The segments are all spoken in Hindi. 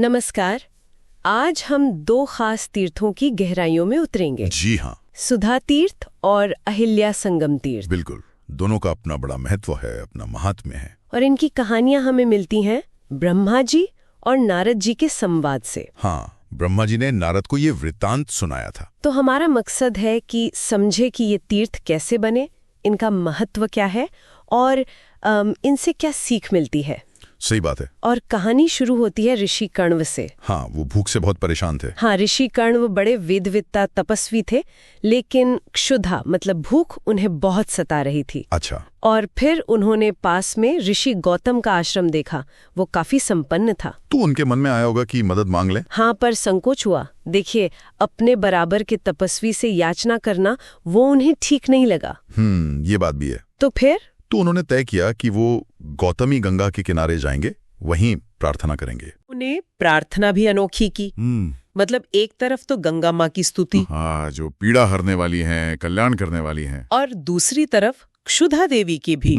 नमस्कार। आज हम दो खास तीर्थों की गहराइयों में उतरेंगे। जी हाँ, सुधा तीर्थ और अहिल्या संगम तीर्थ। बिल्कुल। दोनों का अपना बड़ा महत्व है, अपना महात्म्य है। और इनकी कहानियां हमें मिलती हैं ब्रह्मा जी और नारद जी के संवाद से। हाँ, ब्रह्मा जी ने नारद को ये वृत्तांत सुनाया था। तो हमारा मकसद है कि समझे कि ये तीर्थ कैसे बने, इनका महत्व क्या है और इनसे क्या सीख मिलती है। सही बात है। और कहानी शुरू होती है ऋषि कण्व से। हाँ, वो भूख से बहुत परेशान थे। हाँ, ऋषि कण्व बड़े वेदविद्ता तपस्वी थे, लेकिन क्षुधा मतलब भूख उन्हें बहुत सता रही थी। अच्छा। और फिर उन्होंने पास में ऋषि गौतम का आश्रम देखा। वो काफी संपन्न था। तो उनके मन में आया होगा कि मदद मांग ले। हाँ, पर संकोच हुआ। देखिए, अपने बराबर के तपस्वी से याचना करना वो उन्हें ठीक नहीं लगा। ये बात भी है। तो फिर तो उन्होंने तय किया कि वो गौतमी गंगा के किनारे जाएंगे, वहीं प्रार्थना करेंगे। उन्हें प्रार्थना भी अनोखी की। मतलब एक तरफ तो गंगा माँ की स्तुति, हाँ, जो पीड़ा हरने वाली हैं, कल्याण करने वाली हैं, और दूसरी तरफ क्षुधा देवी की भी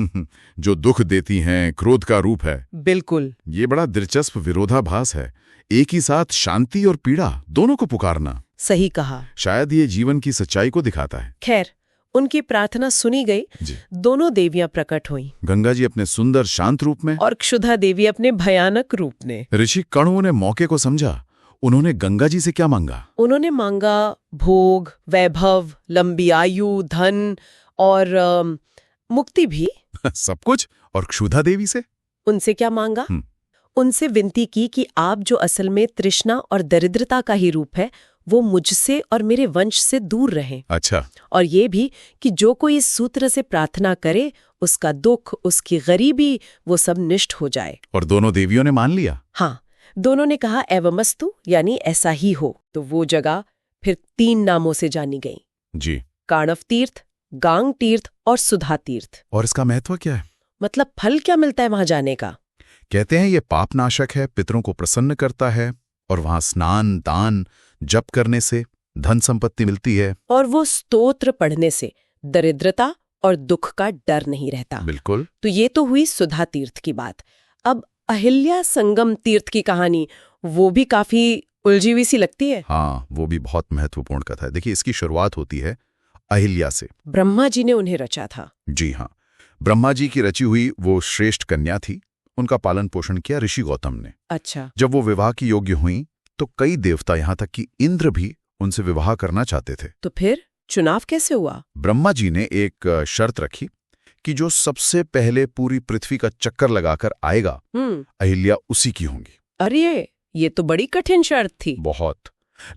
जो दुख देती हैं, क्रोध का रूप है। बिल्कुल। ये बड़ा दिलचस्प विरोधाभास है। एक ही साथ शांति और पीड़ा दोनों को पुकारना। सही कहा। शायद ये जीवन की सच्चाई को दिखाता है। खैर, उनकी प्रार्थना सुनी गई। जी। दोनों देवियां प्रकट हुईं। गंगा जी अपने सुंदर शांत रूप में और क्षुधा देवी अपने भयानक रूप में। ऋषि कण्व ने मौके को समझा। उन्होंने गंगा जी से क्या मांगा? उन्होंने मांगा भोग, वैभव, लंबी आयु, धन और मुक्ति भी। सब कुछ। और क्षुधा देवी से? उनसे क्या मांगा? उनसे विनती की कि आप जो असल में तृष्णा और दरिद्रता का ही रूप है, वो मुझसे और मेरे वंश से दूर रहें। अच्छा। और ये भी कि जो कोई इस सूत्र से प्रार्थना करे, उसका दुख, उसकी गरीबी, वो सब नष्ट हो जाए। और दोनों देवियों ने मान लिया? हाँ, दोनों ने कहा एवमस्तु, यानी ऐसा ही हो। तो वो जगह फिर 3 नामों से जानी गई। जी। काणव तीर्थ, गांग तीर्थ और सुधा तीर्थ। और इसका महत्व क्या है? मतलब फल क्या मिलता है वहां जाने का? कहते हैं ये पाप नाशक है, पितरों को प्रसन्न करता है, और वहां स्नान, दान, जप करने से धन संपत्ति मिलती है। और वो स्तोत्र पढ़ने से दरिद्रता और दुख का डर नहीं रहता। बिल्कुल। तो ये तो हुई सुधा तीर्थ की बात। अब अहिल्या संगम तीर्थ की कहानी, वो भी काफी उलझी हुई सी लगती है। हाँ, वो भी बहुत महत्वपूर्ण कथा है। देखिए, इसकी शुरुआत होती है अहिल्या से। ब्रह्मा जी ने उन्हें रचा था। जी हाँ, ब्रह्मा जी की रची हुई वो श्रेष्ठ कन्या थी। उनका पालन पोषण किया ऋषि गौतम ने। अच्छा। जब वो विवाह की योग्य हुई तो कई देवता, यहाँ तक कि इंद्र भी उनसे विवाह करना चाहते थे। तो फिर चुनाव कैसे हुआ? ब्रह्मा जी ने एक शर्त रखी कि जो सबसे पहले पूरी पृथ्वी का चक्कर लगाकर आएगा, अहिल्या उसी की होंगी। अरे, ये तो बड़ी कठिन शर्त थी। बहुत।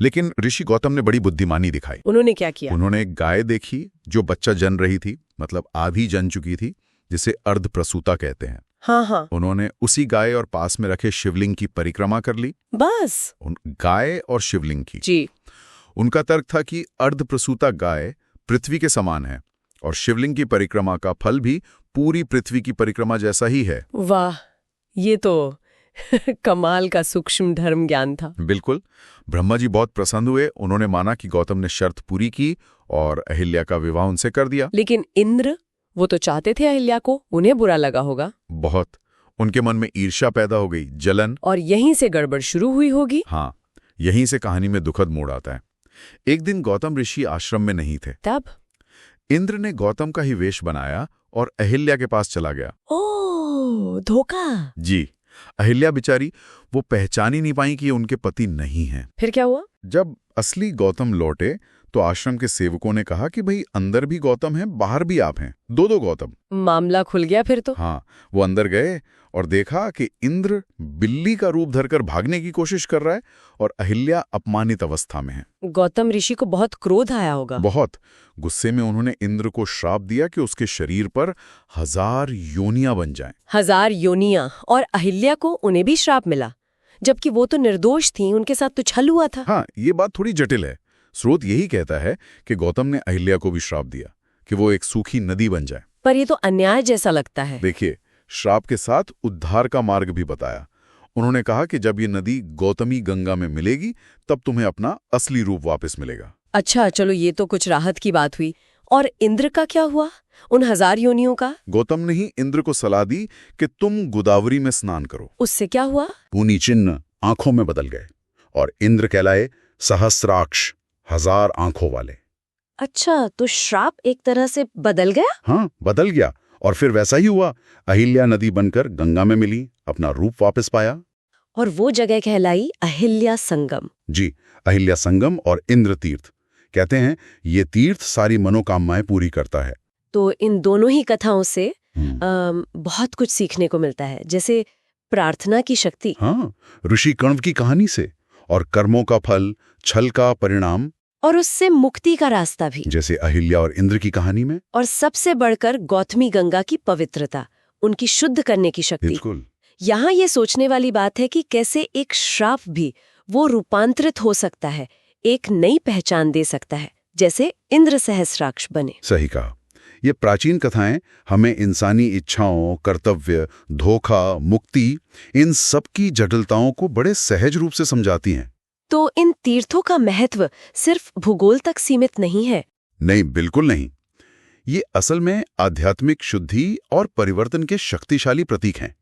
लेकिन ऋषि गौतम ने बड़ी बुद्धिमानी दिखाई। उन्होंने क्या किया? उन्होंने एक गाय देखी जो बच्चा जन रही थी, मतलब आधी जन चुकी थी, जिसे अर्धप्रसूता कहते हैं। हाँ। उन्होंने उसी गाय और पास में रखे शिवलिंग की परिक्रमा कर ली। बस? गाय और शिवलिंग की। जी। उनका तर्क था कि अर्धप्रसूता गाय पृथ्वी के समान है और शिवलिंग की परिक्रमा का फल भी पूरी पृथ्वी की परिक्रमा जैसा ही है। वाह, ये तो कमाल का सूक्ष्म धर्म ज्ञान था। बिल्कुल। ब्रह्मा जी बहुत प्रसन्न हुए। उन्होंने माना कि गौतम ने शर्त पूरी की और अहिल्या का विवाह उनसे कर दिया। लेकिन इंद्र, वो तो चाहते थे अहिल्या को, उन्हें बुरा लगा होगा। बहुत। उनके मन में ईर्ष्या पैदा हो गई, जलन। और यहीं से गड़बड़ शुरू हुई होगी। हाँ, यहीं से कहानी में दुखद मोड़ आता है। एक दिन गौतम ऋषि आश्रम में नहीं थे। तब इंद्र ने गौतम का ही वेश बनाया और अहिल्या के पास चला गया। ओह, धोखा। जी। अहिल्या बेचारी, वो पहचान ही नहीं पाई कि ये उनके पति नहीं हैं। फिर क्या हुआ? जब असली गौतम लौटे तो आश्रम के सेवकों ने कहा कि भाई, अंदर भी गौतम है, बाहर भी आप हैं, दो गौतम। मामला खुल गया फिर तो। हाँ, वो अंदर गए और देखा कि इंद्र बिल्ली का रूप धरकर भागने की कोशिश कर रहा है और अहिल्या अपमानित अवस्था में है। गौतम ऋषि को बहुत क्रोध आया होगा। बहुत। गुस्से में उन्होंने इंद्र को श्राप दिया कि उसके शरीर पर 1000 योनियां बन जाएं। 1000 योनियां? और अहिल्या को उन्हें भी श्राप मिला, जबकि वो तो निर्दोष थी, उनके साथ तो छल हुआ था। हाँ, ये बात थोड़ी जटिल है। स्रोत यही कहता है कि गौतम ने अहिल्या को भी श्राप दिया कि वो एक सूखी नदी बन जाए। पर ये तो अन्याय जैसा लगता है। देखिए, श्राप के साथ उद्धार का मार्ग भी बताया। उन्होंने कहा कि जब ये नदी गौतमी गंगा में मिलेगी, तब तुम्हें अपना असली रूप वापस मिलेगा। अच्छा, चलो, ये तो कुछ राहत की बात हुई। और इंद्र का क्या हुआ, उन 1000 योनियों का? गौतम ने ही इंद्र को सलाह दी कि तुम गोदावरी में स्नान करो। उससे क्या हुआ? पुनि चिन्ह आंखों में बदल गए और इंद्र कहलाए सहस्राक्ष, 1000 आंखों वाले। अच्छा, तो श्राप एक तरह से बदल गया? हाँ, बदल गया। और फिर वैसा ही हुआ, अहिल्या नदी बनकर गंगा में मिली, अपना रूप वापस पाया। और वो जगह कहलाई अहिल्या संगम। जी, अहिल्या संगम और इंद्र तीर्थ। कहते हैं ये तीर्थ सारी मनोकामनाएं पूरी करता है। तो इन दोनों ही कथाओं से बहुत कुछ सीखने को मिलता है, जैसे प्रार्थना की शक्ति। हाँ, ऋषि कण्व की कहानी से, और कर्मों का फल, छल का परिणाम, और उससे मुक्ति का रास्ता भी, जैसे अहिल्या और इंद्र की कहानी में। और सबसे बढ़कर गौतमी गंगा की पवित्रता, उनकी शुद्ध करने की शक्ति। बिल्कुल। यहाँ ये सोचने वाली बात है कि कैसे एक श्राप भी वो रूपांतरित हो सकता है, एक नई पहचान दे सकता है, जैसे इंद्र सहस्राक्ष बने। सही कहा। ये प्राचीन कथाएं हमें इंसानी इच्छाओं, कर्तव्य, धोखा, मुक्ति, इन सब की जटिलताओं को बड़े सहज रूप से समझाती हैं। तो इन तीर्थों का महत्व सिर्फ भूगोल तक सीमित नहीं है। नहीं, बिल्कुल नहीं। ये असल में आध्यात्मिक शुद्धि और परिवर्तन के शक्तिशाली प्रतीक हैं।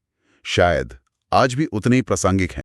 शायद आज भी उतने ही प्रासंगिक हैं।